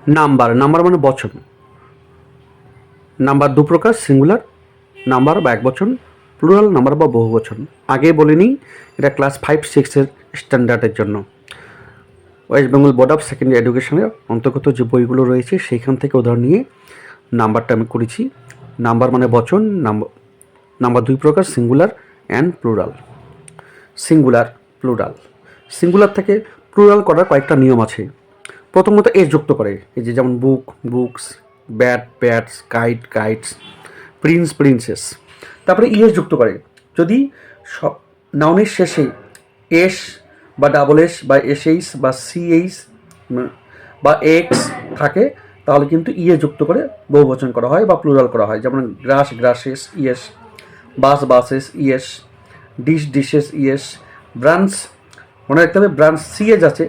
Number, number মানে বচন। Number দু প্রকার, সিঙ্গুলার নাম্বার বা একবচন, প্লুরাল নাম্বার বা বহুবচন। আগে বলিনি, এটা ক্লাস 5-6-এর স্ট্যান্ডার্ডের জন্য। West Bengal board of secondary এডুকেশনের অন্তর্গত যে বইগুলো রয়েছে সেইখান থেকে উদাহরণ নিয়ে নাম্বারটা আমি করেছি। নাম্বার মানে বচন, নাম্বার দুই প্রকার, singular and plural. Singular, plural. Singular থেকে প্লুরাল করার কয়েকটা নিয়ম আছে। প্রথমত এস যুক্ত করে, এই যে যেমন book, books, bat, bats, kite, kites, prince, princess. তারপরে ইএস যুক্ত করে, যদি সব নাউনের শেষে এস বা ডাবল এস বা এসএইচ বা সিএইচ বা এক্স থাকে তাহলে কিন্তু ইএ যুক্ত করে বহুবচন করা হয় বা প্লুরাল করা হয়। যেমন grass, grasses, ES, bus, buses, ES, dish, dishes, ES, branch, মনে রাখতে হবে ব্রাঞ্চ সিএচ আছে,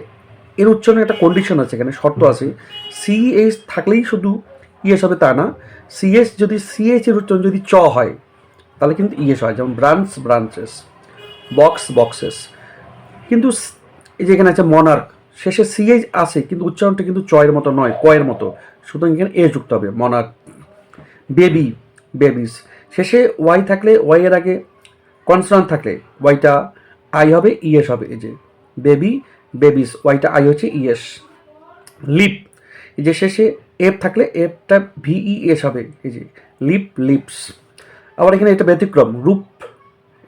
এর উচ্চারণে একটা কন্ডিশন আছে, এখানে শর্ত আছে। সিএইচ থাকলেই শুধু ইএস হবে তা না, সিএস যদি সিএইচ এর উচ্চারণ যদি চ হয় তাহলে কিন্তু ইএস হয়। যেমন ব্রাঞ্চ, ব্রাঞ্চেস, বক্স, বক্সেস। কিন্তু এই যে এখানে আছে মনার্ক, শেষে সিএইচ আছে কিন্তু উচ্চারণটা কিন্তু চয়ের মতো নয়, কয়ের মতো, সুতরাং এখানে এ যুক্ত হবে, মনার্ক। বেবি, বেবিস, শেষে ওয়াই থাকলে, ওয়াই এর আগে কনসোনান্ট থাকলে ওয়াইটা আই হবে, ইএস হবে। এই যে বেবি, বেবিস, ওয়াইটা আই হচ্ছে ইএস। লিপ, এই যে শেষে এফ থাকলে এফটা ভিইএস হবে, এই যে লিপ, লিপস। আবার এখানে এটা ব্যতিক্রম, রূপ,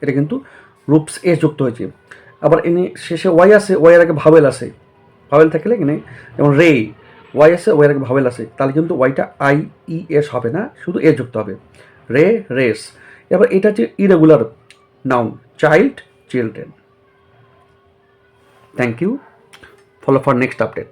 এটা কিন্তু রূপস এস যুক্ত হয়েছে। আবার এনে শেষে ওয়াই আছে, ওয়াই এর আগে ভাওয়েল আছে, ভাওয়েল থাকলে এখানে যেমন রে, ওয়াই আছে, ওয়াই এর আগে ভাওয়েল আছে, তাহলে কিন্তু ওয়াইটা আই ই এস হবে না, শুধু এ যুক্ত হবে, রে, রেস। এবার এটা হচ্ছে irregular noun, child, children. Thank you, follow for next update.